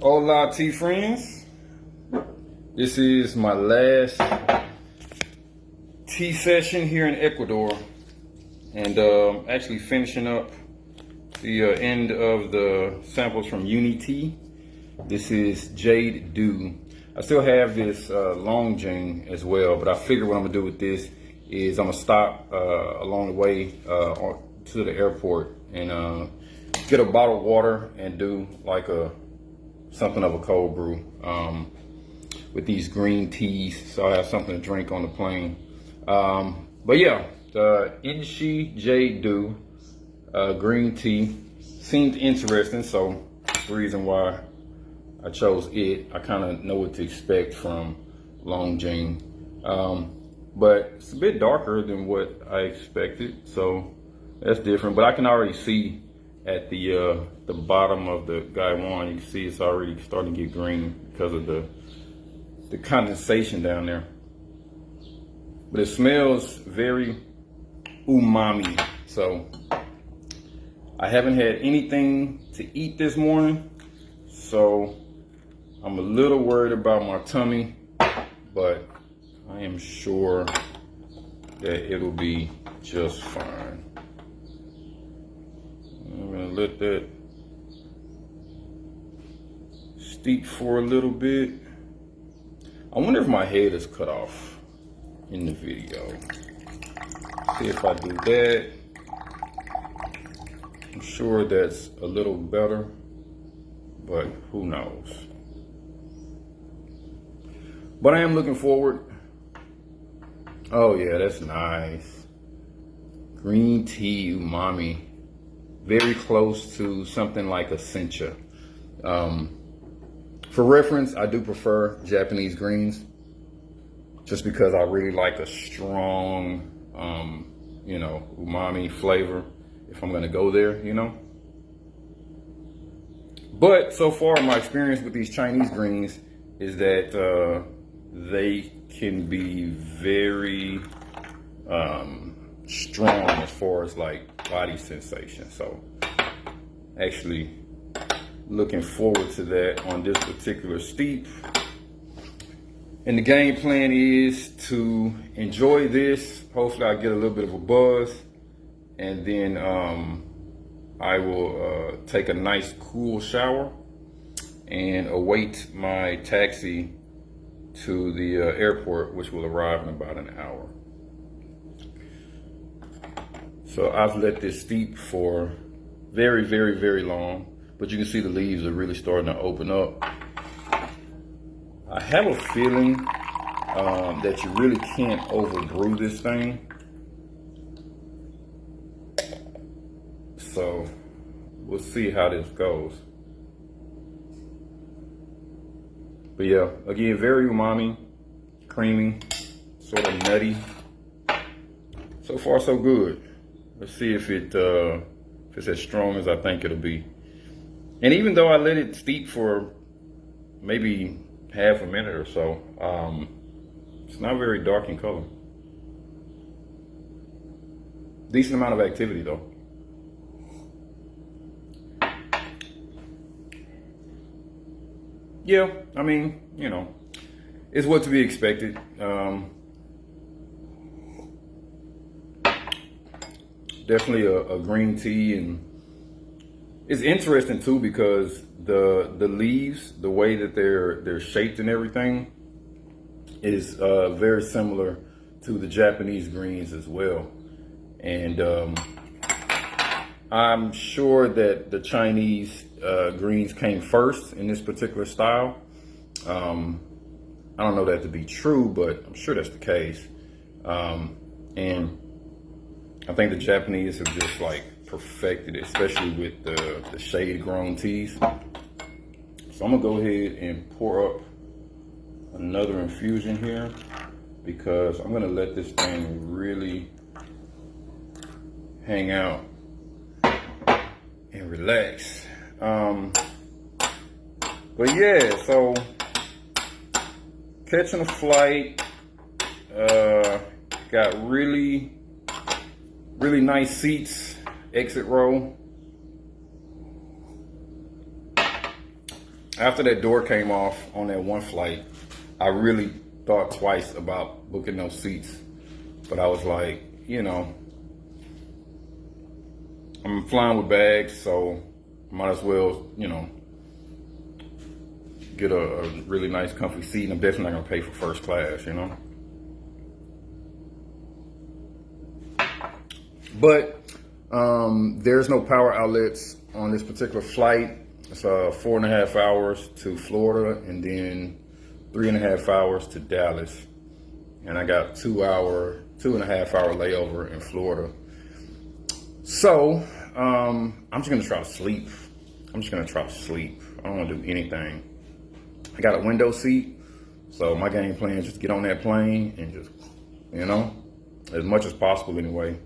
Hola, tea friends. This is my last tea session here in Ecuador, and actually finishing up the end of the samples from UNYTEA. This is Jade Dew. I still have this long jing as well, but I figure what I'm gonna do with this is I'm gonna stop along the way to the airport and get a bottle of water and do like something of a cold brew with these green teas, so I have something to drink on the plane. But yeah, the Enshi Jade Dew green tea seemed interesting, so that's the reason why I chose it. I kind of know what to expect from Longjing, but it's a bit darker than what I expected, so that's different. But I can already see at the bottom of the Gaiwan, you can see it's already starting to get green because of the condensation down there. But it smells very umami. So I haven't had anything to eat this morning, so I'm a little worried about my tummy, but I am sure that it'll be just fine. I'm gonna let that steep for a little bit. I wonder if my head is cut off in the video. See if I do that. I'm sure that's a little better, but who knows. But I am looking forward. Oh yeah, that's nice. Green tea umami. Very close to something like a sencha. For reference, I do prefer Japanese greens just because I really like a strong, umami flavor if I'm gonna go there, But so far, my experience with these Chinese greens is that they can be very strong as far as like body sensation. So actually looking forward to that on this particular steep. And the game plan is to enjoy this. Hopefully I get a little bit of a buzz, and then I will take a nice cool shower and await my taxi to the airport, which will arrive in about an hour. So I've let this steep for very, very, very long, but you can see the leaves are really starting to open up. I have a feeling that you really can't overbrew this thing. So we'll see how this goes. But yeah, again, very umami, creamy, sort of nutty. So far, so good. Let's see if it's as strong as I think it'll be. And even though I let it steep for maybe half a minute or so, it's not very dark in color. Decent amount of activity though. Yeah, I mean, it's what to be expected. Definitely a green tea, and it's interesting too because the leaves, the way that they're shaped and everything, is very similar to the Japanese greens as well. And I'm sure that the Chinese greens came first in this particular style. I don't know that to be true, but I'm sure that's the case. And I think the Japanese have just like perfected it, especially with the shade grown teas. So I'm gonna go ahead and pour up another infusion here because I'm gonna let this thing really hang out and relax. But yeah, so catching a flight, got really nice seats, exit row. after that door came off on that one flight, I really thought twice about booking those seats. But I was like, you know, I'm flying with bags, so might as well, you know, get a really nice comfy seat. And I'm definitely not gonna pay for first class, you know. But there's no power outlets on this particular flight. It's 4.5 hours to Florida and then 3.5 hours to Dallas. And I got 2.5 hour layover in Florida. So I'm just gonna try to sleep. I don't wanna do anything. I got a window seat. So my game plan is just get on that plane and just, you know, as much as possible anyway.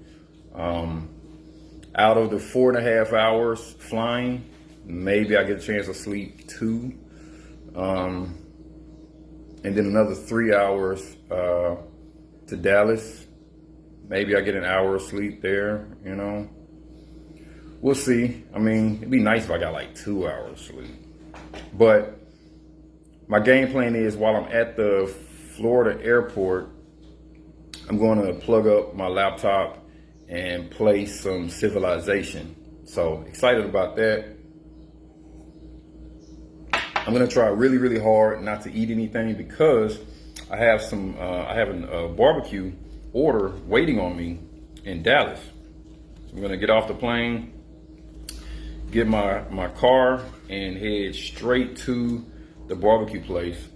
Out of the 4.5 hours flying, maybe I get a chance to sleep 2. And then another 3 hours to Dallas. Maybe I get an hour of sleep there, you know. We'll see. I mean, it'd be nice if I got like 2 hours sleep. But my game plan is while I'm at the Florida airport, I'm going to plug up my laptop and play some Civilization. So excited about that. I'm gonna try really, really hard not to eat anything because I have a barbecue order waiting on me in Dallas. So I'm gonna get off the plane, get my car, and head straight to the barbecue place.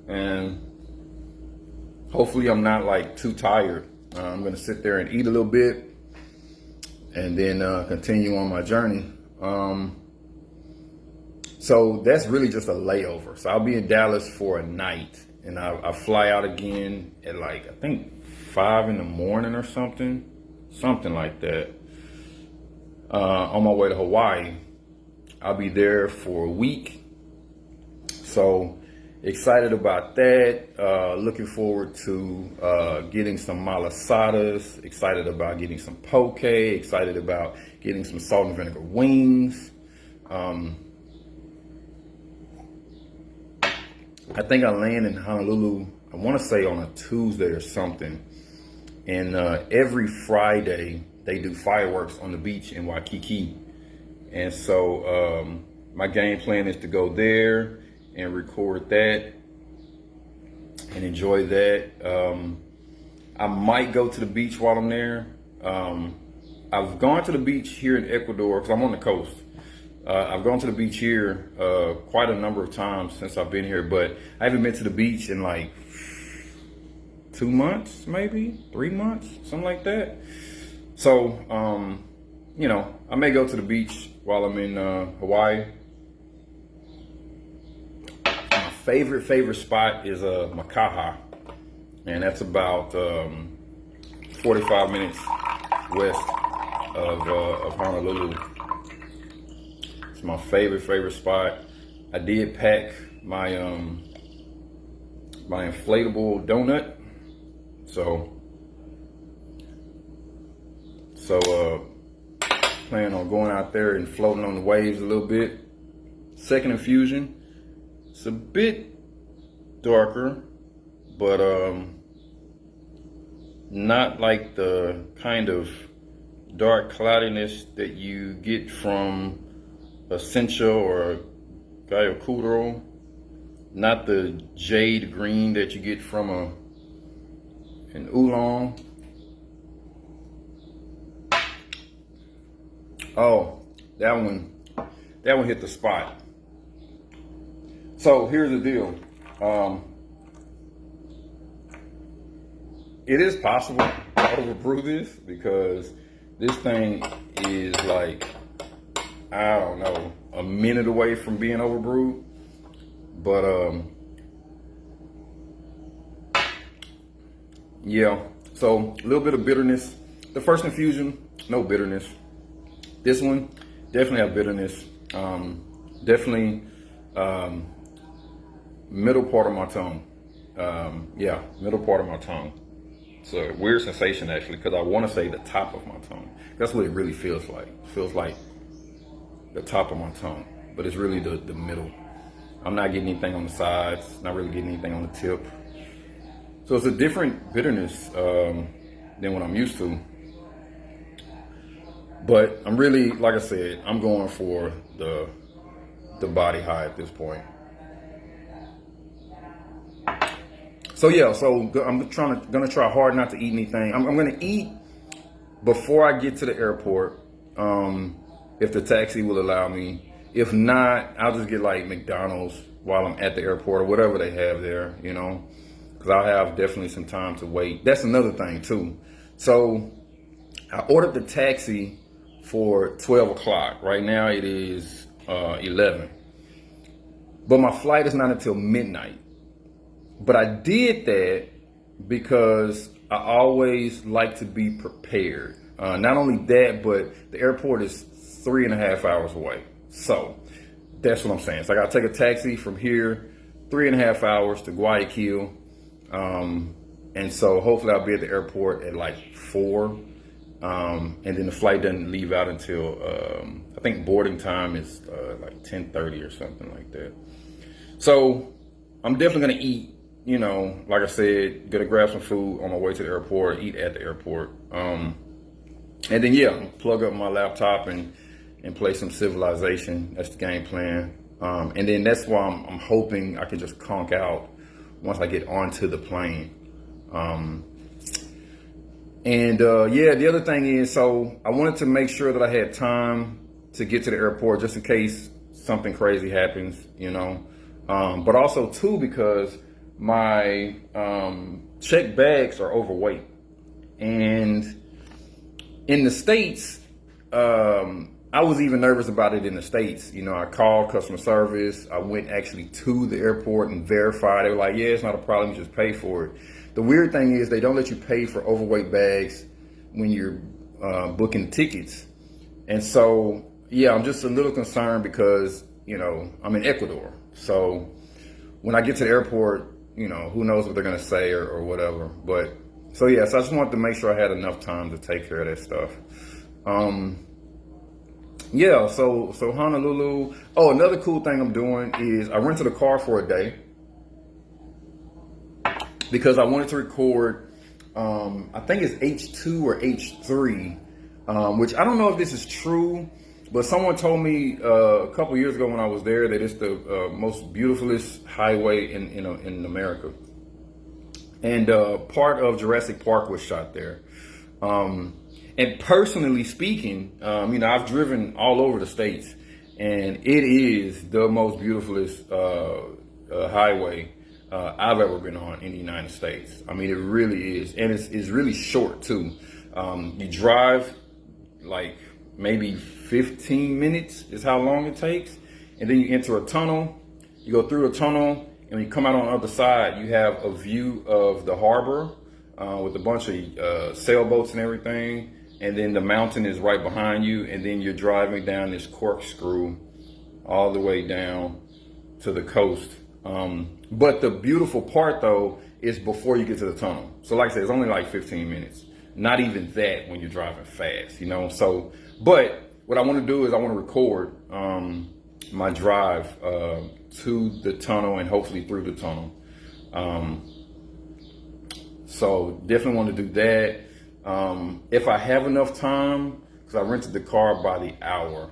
And hopefully I'm not like too tired. I'm gonna sit there and eat a little bit and then continue on my journey. So that's really just a layover. So I'll be in Dallas for a night and I fly out again at like, I think 5 in the morning or something like that. On my way to Hawaii. I'll be there for a week. So excited about that. Looking forward to getting some malasadas. Excited about getting some poke. Excited about getting some salt and vinegar wings. I think I land in Honolulu, I want to say on a Tuesday or something. And every Friday they do fireworks on the beach in Waikiki. And so my game plan is to go there and record that and enjoy that. I might go to the beach while I'm there. I've gone to the beach here in Ecuador because I'm on the coast. I've gone to the beach here quite a number of times since I've been here, but I haven't been to the beach in like 2 months, maybe 3 months, something like that. So, you know, I may go to the beach while I'm in Hawaii. My favorite spot is Makaha, and that's about 45 minutes west of Honolulu. It's my favorite spot. I did pack my my inflatable donut, so plan on going out there and floating on the waves a little bit. Second infusion, it's a bit darker, but not like the kind of dark cloudiness that you get from a sencha or a Gyokuro, not the jade green that you get from an oolong. Oh, that one hit the spot. So here's the deal. It is possible to overbrew this because this thing is like, I don't know, a minute away from being overbrewed. But yeah, so a little bit of bitterness. The first infusion, no bitterness. This one definitely have bitterness. Definitely middle part of my tongue. Yeah, middle part of my tongue. It's a weird sensation actually, because I want to say the top of my tongue. That's what it really feels like. It feels like the top of my tongue. but it's really the middle. I'm not getting anything on the sides, not really getting anything on the tip. So it's a different bitterness than what I'm used to. But I'm really, like I said, I'm going for the body high at this point. So yeah, so I'm gonna try hard not to eat anything. I'm gonna eat before I get to the airport, if the taxi will allow me. If not, I'll just get like McDonald's while I'm at the airport or whatever they have there, you know, because I'll have definitely some time to wait. That's another thing too. So I ordered the taxi for 12 o'clock. Right now it is 11. But my flight is not until midnight. But I did that because I always like to be prepared. Not only that, but the airport is 3.5 hours away. So that's what I'm saying. So I got to take a taxi from here, 3.5 hours to Guayaquil. And so hopefully I'll be at the airport at like 4. And then the flight doesn't leave out until, I think boarding time is like 10:30 or something like that. So I'm definitely going to eat, you know, like I said, going to grab some food on my way to the airport, eat at the airport. And then, yeah, plug up my laptop and play some Civilization. That's the game plan. And then that's why I'm hoping I can just conk out once I get onto the plane. Yeah, the other thing is, so I wanted to make sure that I had time to get to the airport just in case something crazy happens, you know. But also too, because my checked bags are overweight. And in the States, I was even nervous about it in the States. You know, I called customer service. I went actually to the airport and verified. They were like, yeah, it's not a problem, you just pay for it. The weird thing is they don't let you pay for overweight bags when you're booking tickets. And so, yeah, I'm just a little concerned because, you know, I'm in Ecuador. So when I get to the airport, you know, who knows what they're going to say or whatever. But so, yeah, so I just wanted to make sure I had enough time to take care of that stuff. Yeah, so Honolulu. Oh, another cool thing I'm doing is I rented a car for a day because I wanted to record, I think it's H2 or H3, which I don't know if this is true, but someone told me a couple years ago when I was there that it's the most beautifulest highway in America. And part of Jurassic Park was shot there. And personally speaking, you know, I've driven all over the States, and it is the most beautifulest highway I've ever been on in the United States. I mean, it really is. And it's really short too. You drive like maybe 15 minutes is how long it takes. And then you enter a tunnel, you go through a tunnel, and when you come out on the other side, you have a view of the harbor with a bunch of sailboats and everything. And then the mountain is right behind you. And then you're driving down this corkscrew all the way down to the coast. But the beautiful part though is before you get to the tunnel. So like I said, it's only like 15 minutes. Not even that when you're driving fast, you know? So, but what I want to do is I want to record my drive to the tunnel and hopefully through the tunnel. So definitely want to do that. If I have enough time, because I rented the car by the hour.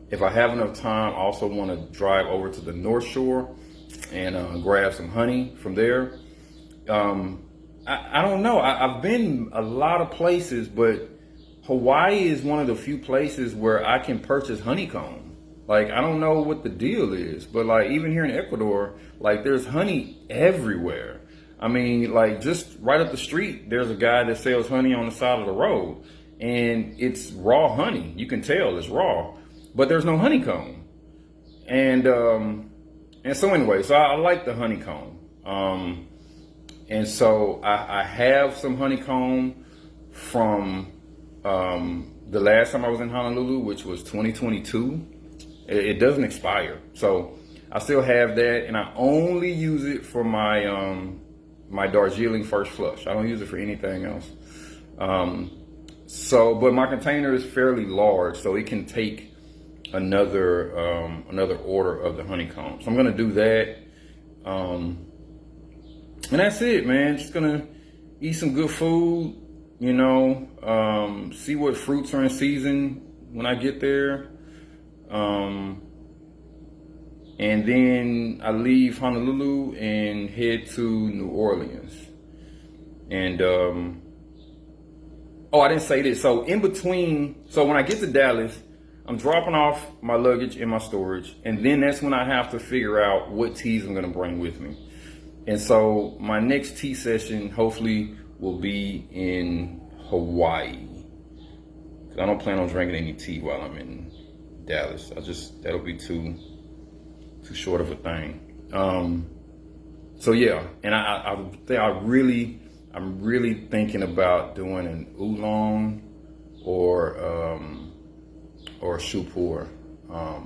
If I have enough time, I also want to drive over to the North Shore and grab some honey from there. I don't know. I've been a lot of places, but Hawaii is one of the few places where I can purchase honeycomb. Like, I don't know what the deal is, but like even here in Ecuador, like there's honey everywhere. I mean, like just right up the street, there's a guy that sells honey on the side of the road, and it's raw honey. You can tell it's raw, but there's no honeycomb. And so anyway, so I like the honeycomb. And so I have some honeycomb from the last time I was in Honolulu, which was 2022. It doesn't expire, so I still have that, and I only use it for my my Darjeeling First Flush. I don't use it for anything else. So, but my container is fairly large, so it can take another order of the honeycomb. So I'm gonna do that, and that's it, man. Just gonna eat some good food, you know, see what fruits are in season when I get there, and then I leave Honolulu and head to New Orleans. And oh, I didn't say this. So in between, so when I get to Dallas, I'm dropping off my luggage in my storage, and then that's when I have to figure out what teas I'm gonna bring with me. And so my next tea session hopefully will be in Hawaii. 'Cause I don't plan on drinking any tea while I'm in Dallas. That'll be too short of a thing. So yeah, and I'm really thinking about doing an oolong or shupur,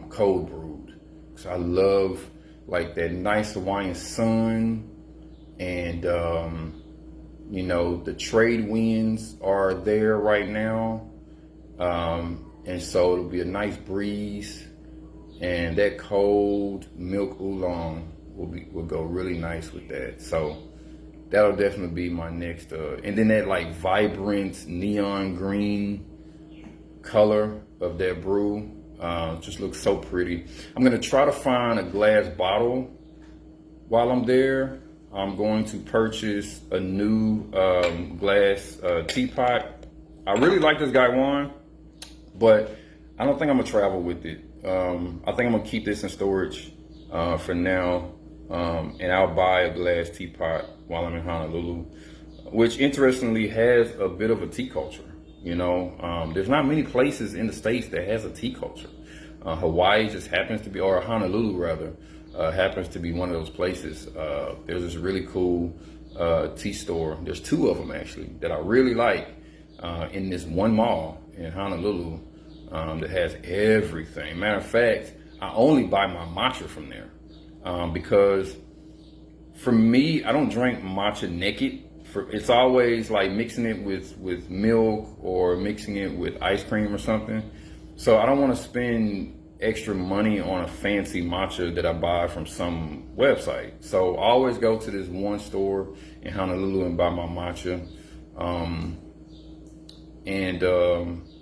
cold brewed. So I love like that nice Hawaiian sun, and you know, the trade winds are there right now, and so it'll be a nice breeze, and that cold milk oolong will go really nice with that. So that'll definitely be my next, and then that like vibrant neon green color of that brew just looks so pretty. I'm gonna try to find a glass bottle while I'm there. I'm going to purchase a new glass teapot. I really like this guy Juan, but I don't think I'm gonna travel with it. I think I'm gonna keep this in storage for now, and I'll buy a glass teapot while I'm in Honolulu, which interestingly has a bit of a tea culture. You know, there's not many places in the States that has a tea culture. Hawaii just happens to be, or Honolulu rather, happens to be one of those places. There's this really cool tea store. There's two of them actually that I really like in this one mall in Honolulu that has everything. Matter of fact, I only buy my matcha from there because for me, I don't drink matcha naked. It's always like mixing it with milk or mixing it with ice cream or something. So I don't want to spend extra money on a fancy matcha that I buy from some website. So I always go to this one store in Honolulu and buy my matcha. And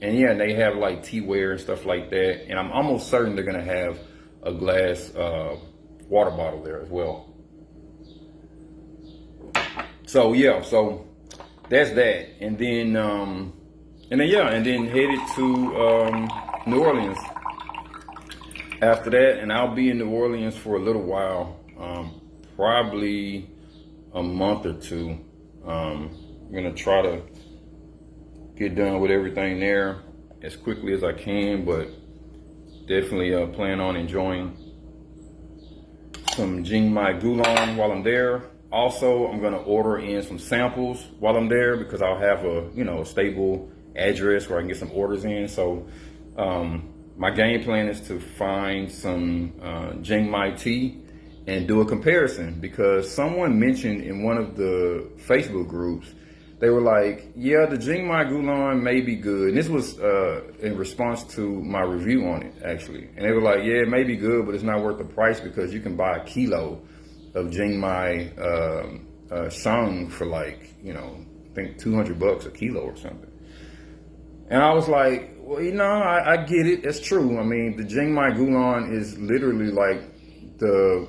yeah, they have like teaware and stuff like that. And I'm almost certain they're gonna have a glass water bottle there as well. So yeah, so that's that, and then headed to New Orleans after that, and I'll be in New Orleans for a little while, probably a month or two. I'm gonna try to get done with everything there as quickly as I can, but definitely plan on enjoying some Jingmai Gulong while I'm there. Also, I'm gonna order in some samples while I'm there because I'll have a stable address where I can get some orders in. So my game plan is to find some Jingmai tea and do a comparison, because someone mentioned in one of the Facebook groups, they were like, yeah, the Jingmai Gulong may be good. And this was in response to my review on it, actually. And they were like, yeah, it may be good, but it's not worth the price because you can buy a kilo of Jingmai Shang for like, I think $200 a kilo or something. And I was like, well, I get it. That's true. I mean, the Jingmai Gulong is literally like the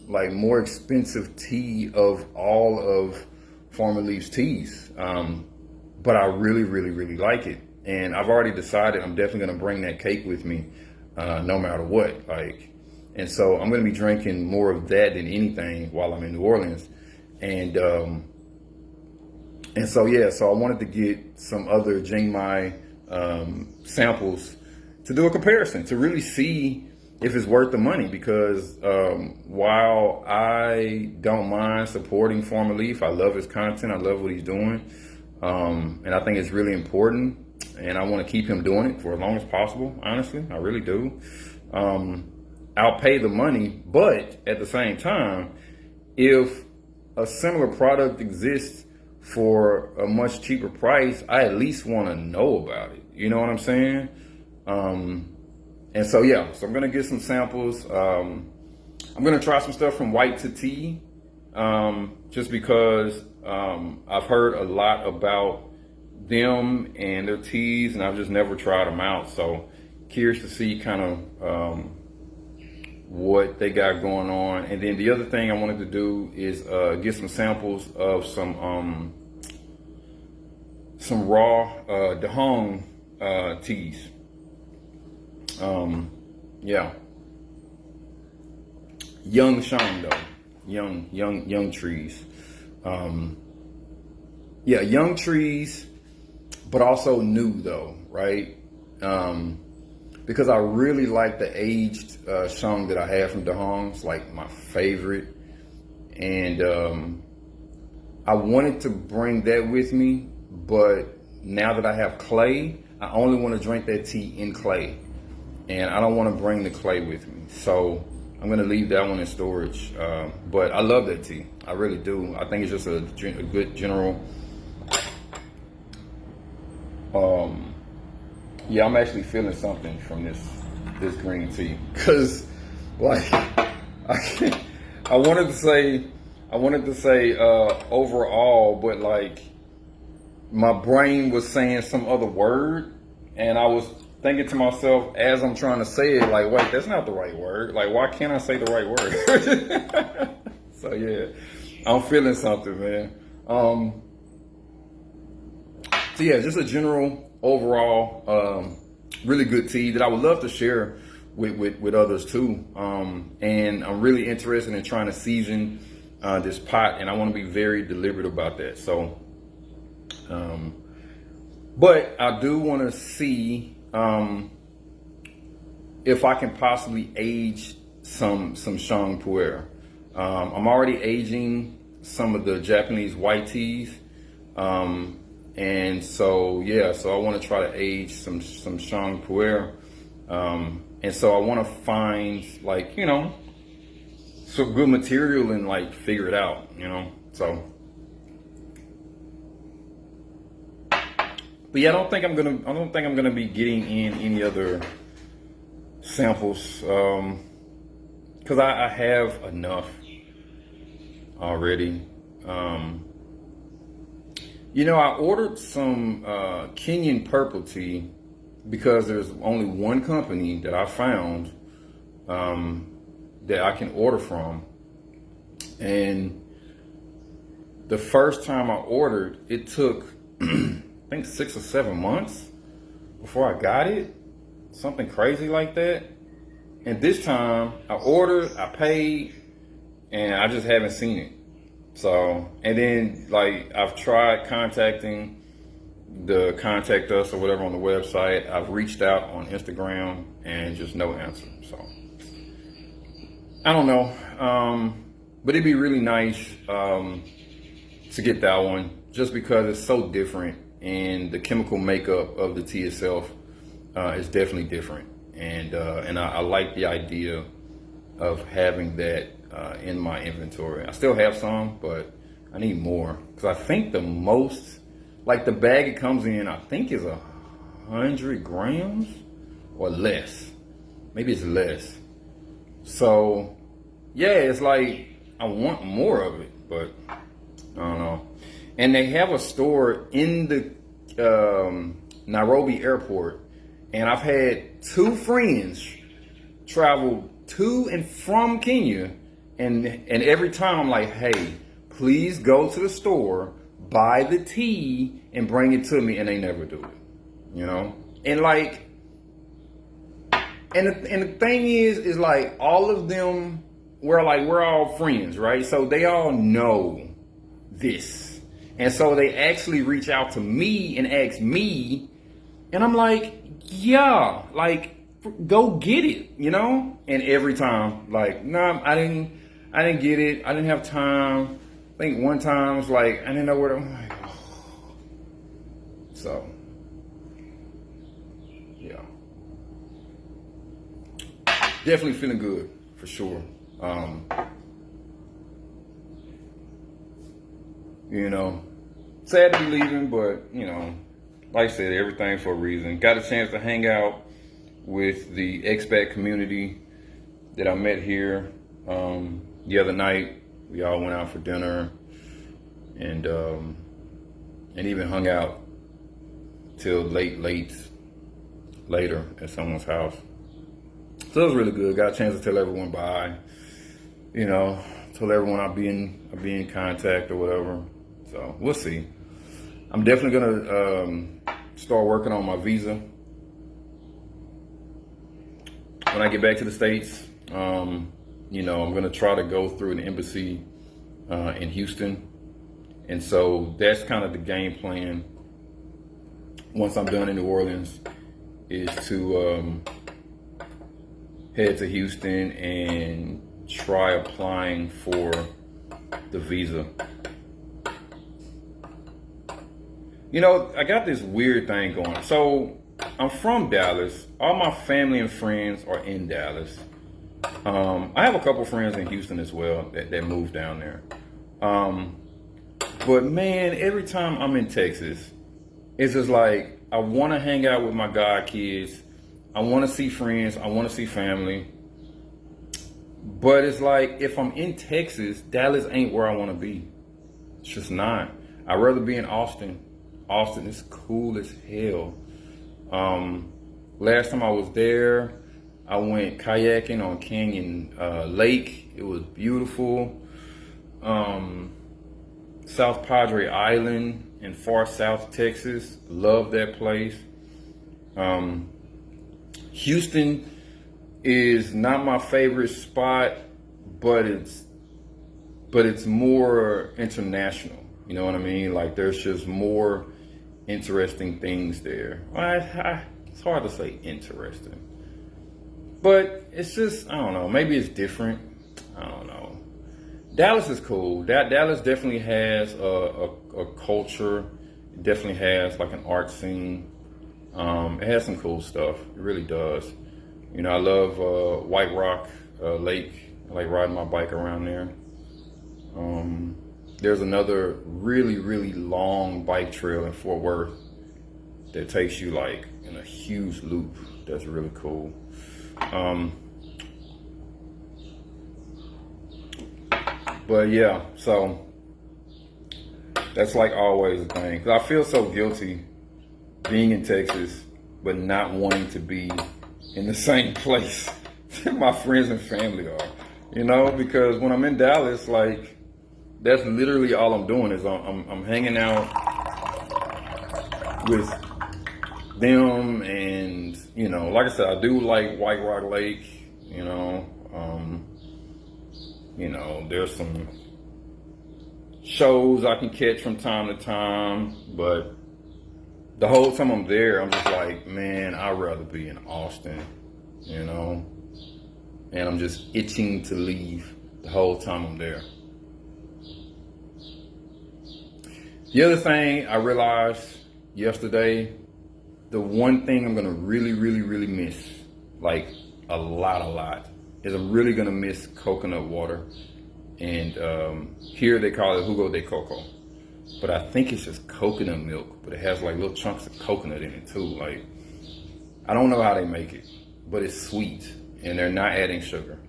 more expensive tea of all of Farmer Leaf's teas. But I really, really, really like it. And I've already decided I'm definitely going to bring that cake with me no matter what. And so I'm going to be drinking more of that than anything while I'm in New Orleans. And so I wanted to get some other Jingmai samples to do a comparison, to really see if it's worth the money, because while I don't mind supporting Farmer Leaf, I love his content, I love what he's doing, and I think it's really important, and I want to keep him doing it for as long as possible, honestly, I really do. I'll pay the money, but at the same time, if a similar product exists for a much cheaper price, I at least want to know about it. You know what I'm saying? And so yeah, so I'm gonna get some samples. I'm gonna try some stuff from white to tea, just because I've heard a lot about them and their teas, and I've just never tried them out. So curious to see kind of what they got going on. And then the other thing I wanted to do is get some samples of some raw Dahong teas. Yeah, young shang though, young trees. Yeah, young trees, but also new though, right? Because I really like the aged shang that I have from Dahong. It's like my favorite, and I wanted to bring that with me, but now that I have clay, I only want to drink that tea in clay, and I don't want to bring the clay with me. So I'm gonna leave that one in storage. But I love that tea, I really do. I think it's just a good general. Yeah, I'm actually feeling something from this green tea, because like I wanted to say overall, but like my brain was saying some other word, and I was thinking to myself as I'm trying to say it, like, wait, that's not the right word. Like, why can't I say the right word? So yeah, I'm feeling something, man. So yeah, just a general overall really good tea that I would love to share with others too. And I'm really interested in trying to season this pot, and I want to be very deliberate about that. So but I do want to see if I can possibly age some shang pu'er. I'm already aging some of the Japanese white teas. And so, yeah, so I want to try to age some shang pu'er. And so I want to find, like, you know, some good material and like figure it out, you know. So, but yeah, I don't think I'm gonna be getting in any other samples, because I have enough already. You know, I ordered some Kenyan purple tea because there's only one company that I found that I can order from. And the first time I ordered, it took, I think 6 or 7 months before I got it. Something crazy like that. And this time I ordered, I paid, and I just haven't seen it. So, and then like I've tried contacting the contact us or whatever on the website. I've reached out on Instagram and just no answer. So I don't know. But it'd be really nice to get that one, just because it's so different, and the chemical makeup of the tea itself is definitely different. And I like the idea of having that in my inventory. I still have some, but I need more, because I think the most, like the bag it comes in, I think is 100 grams or less. Maybe it's less. So yeah, it's like I want more of it, but I don't know. And they have a store in the Nairobi airport, and I've had 2 friends travel to and from Kenya, and every time I'm like, hey, please go to the store, buy the tea, and bring it to me, and they never do it, you know? And like, and the thing is like, all of them, we're all friends, right? So they all know this. And so they actually reach out to me and ask me, and I'm like, yeah, like, go get it, you know? And every time, like, nah, I didn't get it. I didn't have time. I think one time was like, I didn't know where to, I'm like, oh. So, yeah. Definitely feeling good, for sure. You know, sad to be leaving, but, you know, like I said, everything for a reason. Got a chance to hang out with the expat community that I met here. The other night, we all went out for dinner and even hung out till later at someone's house. So it was really good. Got a chance to tell everyone bye. You know, told everyone I'll be in contact or whatever. So we'll see. I'm definitely gonna start working on my visa when I get back to the States. You know, I'm gonna try to go through an embassy in Houston, and so that's kind of the game plan. Once I'm done in New Orleans, is to head to Houston and try applying for the visa. You know, I got this weird thing going. So I'm from Dallas. All my family and friends are in Dallas. I have a couple friends in Houston as well that moved down there. But man, every time I'm in Texas, it's just like I want to hang out with my god kids. I want to see friends. I want to see family. But it's like if I'm in Texas, Dallas ain't where I want to be. It's just not. I'd rather be in Austin. Austin is cool as hell. Last time I was there, I went kayaking on Canyon Lake. It was beautiful. South Padre Island in far south Texas. Love that place. Houston is not my favorite spot, but it's more international. You know what I mean? Like there's just more interesting things there. It's hard to say interesting, but it's just, I don't know, maybe it's different. I don't know. Dallas is cool. Dallas definitely has a culture. It definitely has like an art scene. It has some cool stuff. It really does. You know, I love White Rock Lake. I like riding my bike around there. There's another really, really long bike trail in Fort Worth that takes you like in a huge loop. That's really cool. But yeah, so that's like always a thing. 'Cause I feel so guilty being in Texas, but not wanting to be in the same place that my friends and family are. You know, because when I'm in Dallas, like that's literally all I'm doing is I'm hanging out with them, and you know, like I said, I do like White Rock Lake. You know, there's some shows I can catch from time to time, but the whole time I'm there, I'm just like, man, I'd rather be in Austin, you know, and I'm just itching to leave the whole time I'm there. The other thing I realized yesterday, the one thing I'm gonna really, really, really miss, like a lot, is I'm really gonna miss coconut water. And here they call it jugo de coco, but I think it's just coconut milk, but it has like little chunks of coconut in it too. Like, I don't know how they make it, but it's sweet and they're not adding sugar.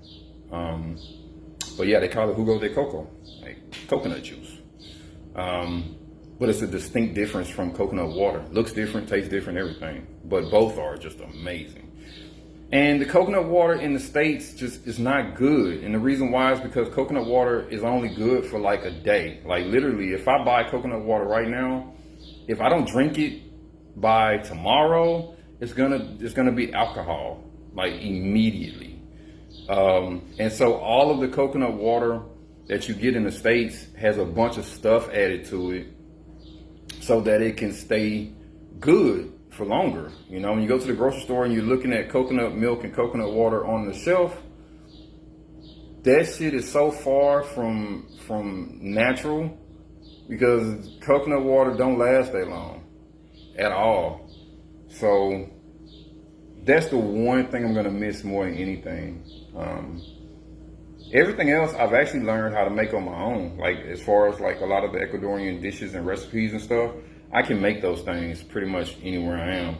But yeah, they call it jugo de coco, like coconut juice. But it's a distinct difference from coconut water. Looks different, tastes different, everything. But both are just amazing. And the coconut water in the States just is not good. And the reason why is because coconut water is only good for like a day. Like literally, if I buy coconut water right now, if I don't drink it by tomorrow, it's gonna be alcohol, like immediately. And so all of the coconut water that you get in the States has a bunch of stuff added to it so that it can stay good for longer. You know, when you go to the grocery store and you're looking at coconut milk and coconut water on the shelf, that shit is so far from natural, because coconut water don't last that long at all. So that's the one thing I'm gonna miss more than anything. Everything else I've actually learned how to make on my own. Like as far as like a lot of the Ecuadorian dishes and recipes and stuff, I can make those things pretty much anywhere I am.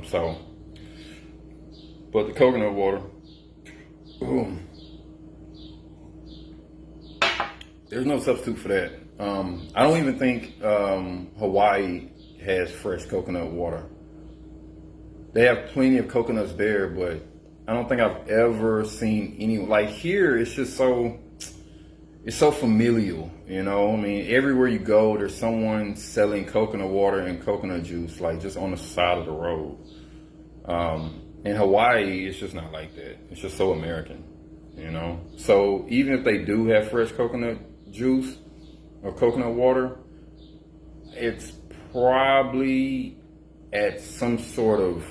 So But the coconut water, boom. There's no substitute for that. I don't even think Hawaii has fresh coconut water. They have plenty of coconuts there, but I don't think I've ever seen any, like here, it's just it's so familial, you know? I mean, everywhere you go, there's someone selling coconut water and coconut juice, like just on the side of the road. In Hawaii, it's just not like that. It's just so American, you know? So even if they do have fresh coconut juice or coconut water, it's probably at some sort of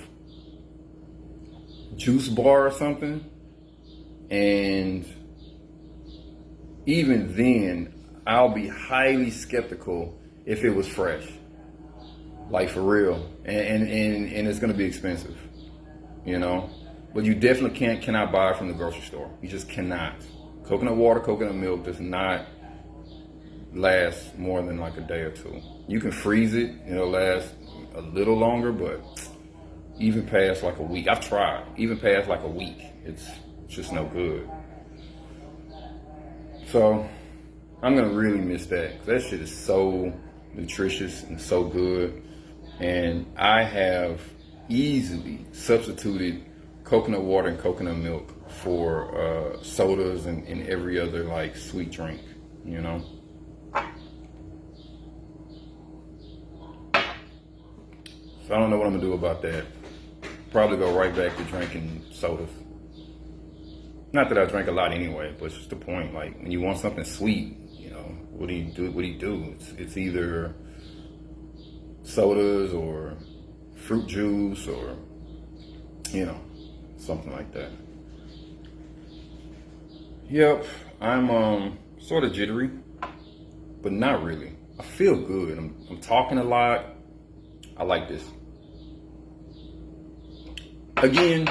juice bar or something. And even then, I'll be highly skeptical if it was fresh, like for real. And it's gonna be expensive, you know? But you definitely cannot buy it from the grocery store. You just cannot. Coconut water, coconut milk does not last more than like a day or two. You can freeze it, it'll last a little longer, but even past like a week, I've tried, even past like a week, it's just no good. So I'm gonna really miss that, because that shit is so nutritious and so good. And I have easily substituted coconut water and coconut milk for sodas and every other like sweet drink, you know? So I don't know what I'm gonna do about that. Probably go right back to drinking sodas. Not that I drink a lot anyway, but it's just the point. Like when you want something sweet, you know, what do you do? It's either sodas or fruit juice or, you know, something like that. Yep, I'm sort of jittery, but not really. I feel good. I'm talking a lot. I like this. Again,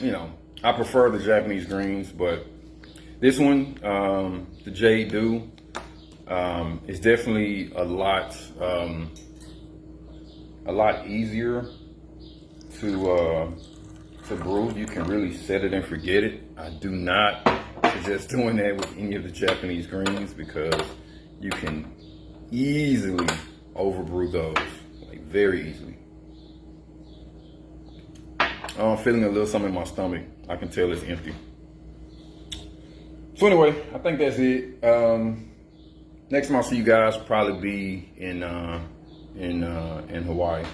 you know, I prefer the Japanese greens, but this one, the Jade Dew, is definitely a lot easier to brew. You can really set it and forget it. I do not suggest doing that with any of the Japanese greens, because you can easily overbrew those, like very easily. I'm feeling a little something in my stomach. I can tell it's empty. So anyway, I think that's it. Next time I'll see you guys will probably be in Hawaii.